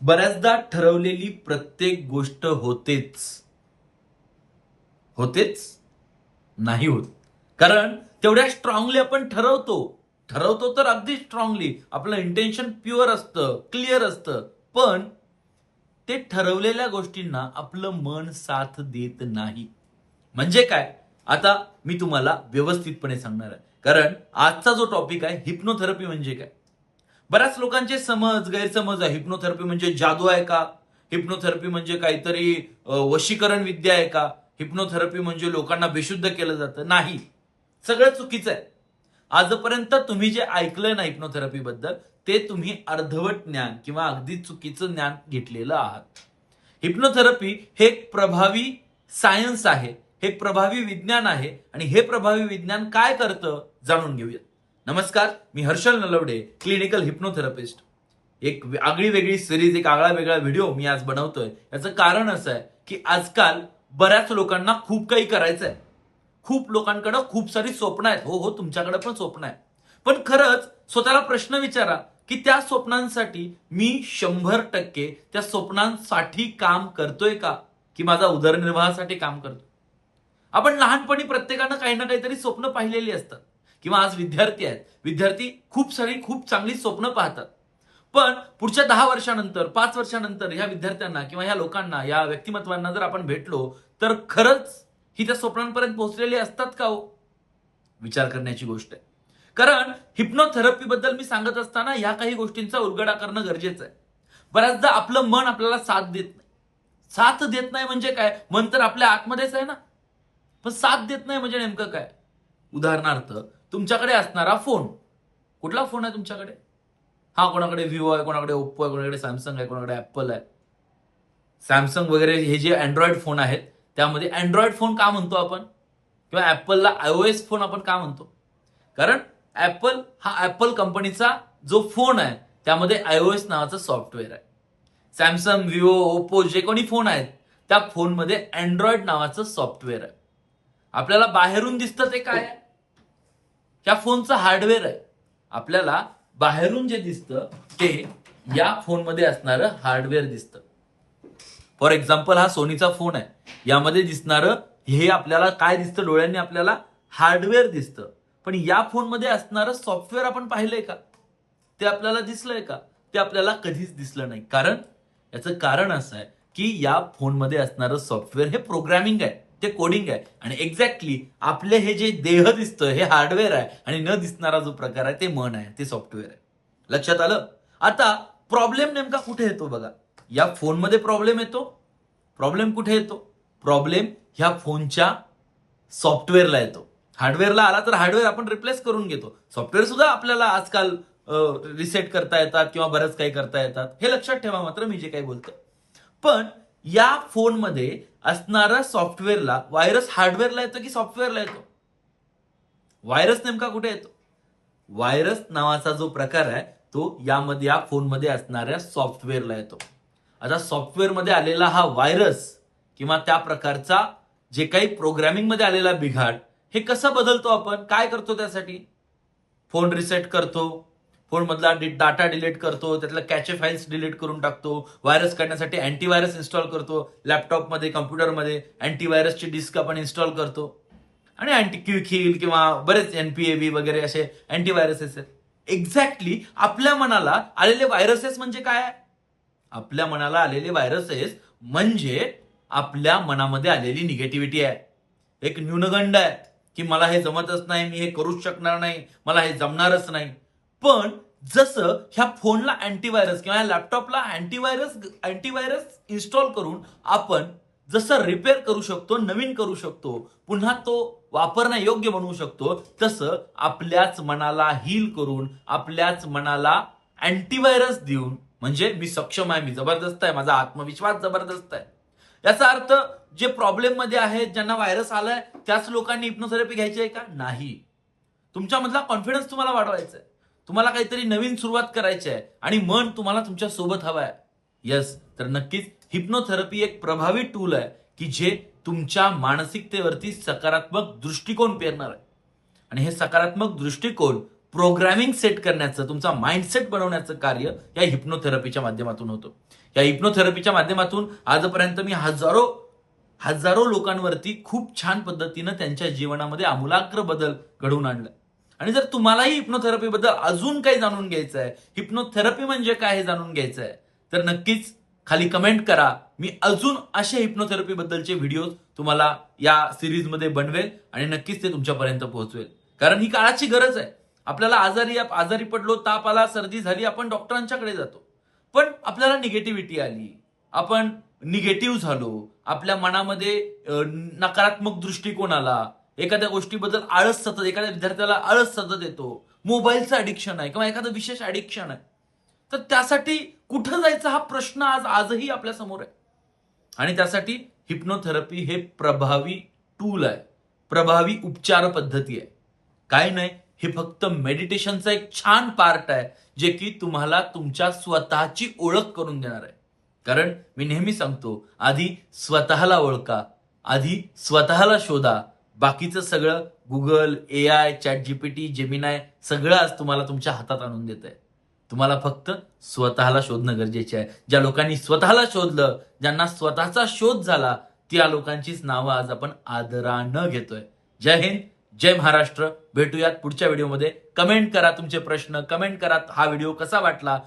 बऱ्याचदा ठरवलेली प्रत्येक गोष्ट होतेच नाही होत. कारण तेवढ्या स्ट्रॉंगली आपण ठरवतो तर अगदी स्ट्रॉंगली, आपलं इंटेन्शन प्युअर असतं, क्लिअर असतं, पण ते ठरवलेल्या गोष्टींना आपलं मन साथ देत नाही. म्हणजे काय? आता मी तुम्हाला व्यवस्थितपणे सांगणार आहे. कारण आजचा जो टॉपिक आहे, हिप्नोथेरपी म्हणजे काय? बऱ्याच लोकांचे गैरसमज आहे. हिप्नोथेरपी म्हणजे जादू आहे का? हिप्नोथेरपी म्हणजे काहीतरी वशीकरण विद्या आहे का? हिप्नोथेरपी म्हणजे लोकांना बेशुद्ध केलं जातं. नाही. सगळं चुकीचं आहे. आजपर्यंत तुम्ही जे ऐकलंय ना हिप्नोथेरपी बद्दल, ते तुम्ही अर्धवट ज्ञान किंवा अगदी चुकीचं ज्ञान घेतलेलं आहात. हिप्नोथेरपी हे एक प्रभावी सायन्स आहे, हे एक प्रभावी विज्ञान आहे आणि हे प्रभावी विज्ञान काय करतं जाणून घेऊयात. नमस्कार, मी हर्षल नलवडे, क्लिनिकल हिप्नोथेरपिस्ट. एक आगळी वेगळी सिरीज, एक आगळा वेगळा व्हिडिओ मी आज बनवतोय. याचं कारण असं आहे की आजकाल बऱ्याच लोकांना खूप काही करायचं आहे. खूप लोकांकडे खूप सारी स्वप्न आहेत. हो, तुमच्याकडे पण स्वप्न आहे. पण खरंच स्वतःला प्रश्न विचारा की त्या स्वप्नांसाठी मी 100% त्या स्वप्नांसाठी काम करतोय का? की माझा उदरनिर्वाहासाठी काम करतो? आपण लहानपणी प्रत्येकानं काही ना काहीतरी स्वप्न पाहिलेली असतात. किंवा आज विद्यार्थी आहेत. विद्यार्थी खूप चांगली स्वप्न पाहतात. पण पुढच्या 10 वर्षानंतर, 5 वर्षानंतर ह्या विद्यार्थ्यांना किंवा ह्या लोकांना, या व्यक्तिमत्वांना जर आपण भेटलो, तर खरंच ही त्या स्वप्नांपर्यंत पोहोचलेली असतात का हो? विचार करण्याची गोष्ट आहे. कारण हिप्नोथेरपी बद्दल मी सांगत असताना या काही गोष्टींचा उलगडा करणं गरजेचं आहे. बऱ्याचदा आपलं मन आपल्याला साथ देत नाही. साथ देत नाही म्हणजे काय? मन तर आपल्या आतमध्येच आहे ना. पण साथ देत नाही म्हणजे नेमकं काय? उदाहरणार्थ, तुमच्याकडे असणारा फोन. कुठला फोन आहे तुमच्याकडे? कोणाकडे Vivo आहे, कोणाकडे Oppo आहे, कोणाकडे Samsung आहे, कोणाकडे Apple आहे. Samsung वगैरे हे जे Android फोन आहेत, त्यामध्ये Android फोन का म्हणतो आपण? किंवा Appleला iOS फोन आपण का म्हणतो? कारण Apple कंपनीचा जो फोन आहे, त्यामध्ये iOS नावाचं सॉफ्टवेअर आहे. Samsung, Vivo, Oppo जे कोणी फोन आहेत, त्या फोनमध्ये Android नावाचं सॉफ्टवेअर आहे. आपल्याला बाहेरून दिसतं ते काय आहे? त्या फोनचं हार्डवेअर आहे. आपल्याला बाहेरून जे दिसतं ते या फोनमध्ये असणारं हार्डवेअर दिसतं. फॉर एक्झाम्पल, हा सोनीचा फोन आहे. यामध्ये दिसणारं हे आपल्याला काय दिसतं? डोळ्यांनी आपल्याला हार्डवेअर दिसतं. पण या फोनमध्ये असणारं सॉफ्टवेअर आपण पाहिलंय का? ते आपल्याला दिसलंय का? ते आपल्याला कधीच दिसलं नाही. कारण याचं कारण असं आहे की या फोनमध्ये असणारं सॉफ्टवेअर हे प्रोग्रामिंग आहे, ते कोडिंग आहे. आणि एक्झॅक्टली आपले हे जे देह दिसतं हे हार्डवेअर आहे आणि न दिसणारा जो प्रकार आहे ते मन आहे, ते सॉफ्टवेअर आहे. लक्षात आलं? आता प्रॉब्लेम नेमका कुठे येतो बघा. या फोनमध्ये प्रॉब्लेम येतो. प्रॉब्लेम कुठे येतो? प्रॉब्लेम ह्या फोनच्या सॉफ्टवेअरला येतो. हार्डवेअरला आला तर हार्डवेअर आपण रिप्लेस करून घेतो. सॉफ्टवेअर सुद्धा आपल्याला आजकाल रिसेट करता येतात किंवा बरंच काही करता येतात. हे लक्षात ठेवा मात्र मी जे काही बोलतो. पण या फोनमध्ये असणारा सॉफ्टवेअरला व्हायरस हार्डवेअरला येतो की सॉफ्टवेअरला येतो? व्हायरस नेमका कुठे येतो? व्हायरस नावाचा जो प्रकार आहे तो या फोनमध्ये असणाऱ्या सॉफ्टवेअरला येतो. आता सॉफ्टवेअरमध्ये आलेला हा व्हायरस किंवा त्या प्रकारचा जे काही प्रोग्रामिंग मध्ये आलेला बिघाड, हे कसं बदलतो आपण? काय करतो त्यासाठी? फोन रिसेट करतो, फोन मधला डाटा डिलीट करतो, त्यातल्या कॅचे फाईल्स डिलीट करून टाकतो, व्हायरस काढण्यासाठी अँटीव्हायरस इन्स्टॉल करतो, लॅपटॉपमध्ये, कम्प्युटरमध्ये अँटीव्हायरसची डिस्क आपण इन्स्टॉल करतो आणि अँटी किंवा बरेच NPAV वगैरे असे अँटीव्हायरसेस आहेत. एक्झॅक्टली आपल्या मनाला आलेले व्हायरसेस म्हणजे काय? आपल्या मनाला आलेले व्हायरसेस म्हणजे आपल्या मनामध्ये आलेली निगेटिव्हिटी आहे. एक न्यूनगंड आहे की मला हे जमतच नाही, मी हे करूच शकणार नाही, मला हे जमणारच नाही. पण जसं ह्या फोनला अँटीव्हायरस किंवा लॅपटॉपला अँटीव्हायरस इन्स्टॉल करून आपण जसं रिपेअर करू शकतो, नवीन करू शकतो, पुन्हा तो वापरण्यायोग्य बनवू शकतो, तसं आपल्याच मनाला हील करून, आपल्याच मनाला अँटीव्हायरस देऊन, म्हणजे मी सक्षम आहे, मी जबरदस्त आहे, माझा आत्मविश्वास जबरदस्त आहे, याचा अर्थ जे प्रॉब्लेम मध्ये आहेत, ज्यांना व्हायरस आलाय, त्याच लोकांनी हिप्नोथेरपी घ्यायची आहे का? नाही. तुमच्यामधला कॉन्फिडन्स तुम्हाला वाढवायचा आहे. तुम्हाला काहीतरी नवीन सुरुवात करायची आहे आणि मन तुम्हाला तुमच्या सोबत हवं आहे. येस, तर नक्कीच हिप्नोथेरपी एक प्रभावी टूल आहे की जे तुमच्या मानसिकतेवरती सकारात्मक दृष्टिकोन पेरणार आहे. आणि हे सकारात्मक दृष्टिकोन प्रोग्रामिंग सेट करण्याचं, तुमचा माइंडसेट बनवण्याचं कार्य या हिप्नोथेरपीच्या माध्यमातून होतं. या हिप्नोथेरपीच्या माध्यमातून आजपर्यंत मी हजारो लोकांवरती खूप छान पद्धतीनं त्यांच्या जीवनामध्ये आमूलाग्र बदल घडवून आणला. आणि जर तुम्हालाही हिप्नोथेरपी बद्दल अजून काही जाणून घ्यायचं आहे, हिप्नोथेरपी म्हणजे काय हे जाणून घ्यायचं आहे, तर नक्कीच खाली कमेंट करा. मी अजून अशा हिप्नोथेरपी बद्दलचे व्हिडिओ तुम्हाला या सिरीजमध्ये बनवेल आणि नक्कीच ते तुमच्यापर्यंत पोहोचवेल. कारण ही काळाची गरज आहे. आपल्याला आजारी पडलो, ताप आला, सर्दी झाली, आपण डॉक्टरांच्याकडे जातो. पण आपल्याला निगेटिव्हिटी आली, आपण निगेटिव्ह झालो, आपल्या मनामध्ये नकारात्मक दृष्टिकोन आला, एखाद्या गोष्टीबद्दल एखाद्या विद्यार्थ्याला आळस सतत येतो, मोबाईलचं ऍडिक्शन आहे किंवा एखादं विशेष ऍडिक्शन आहे, तर त्यासाठी कुठं जायचं हा प्रश्न आजही आपल्या समोर आहे. आणि त्यासाठी हिप्नोथेरपी हे प्रभावी टूल आहे, प्रभावी उपचार पद्धती आहे. काय नाही, हे फक्त मेडिटेशनचा एक छान पार्ट आहे, जे की तुम्हाला तुमच्या स्वतःची ओळख करून देणार आहे. कारण मी नेहमी सांगतो, आधी स्वतःला ओळखा, आधी स्वतःला शोधा. बाकीचं सगळं गुगल, AI, ChatGPT, जेमिनाय सगळं आज तुम्हाला तुमच्या हातात आणून देत आहे. तुम्हाला फक्त स्वतःला शोधणं गरजेचे आहे. ज्या लोकांनी स्वतःला शोधलं, ज्यांना स्वतःचा शोध झाला, त्या लोकांचीच नावं आज आपण आदरानं घेतोय. जय हिंद, जय महाराष्ट्र. भेटूयात पुढच्या व्हिडिओमध्ये. कमेंट करा तुमचे प्रश्न, कमेंट करा हा व्हिडिओ कसा वाटला.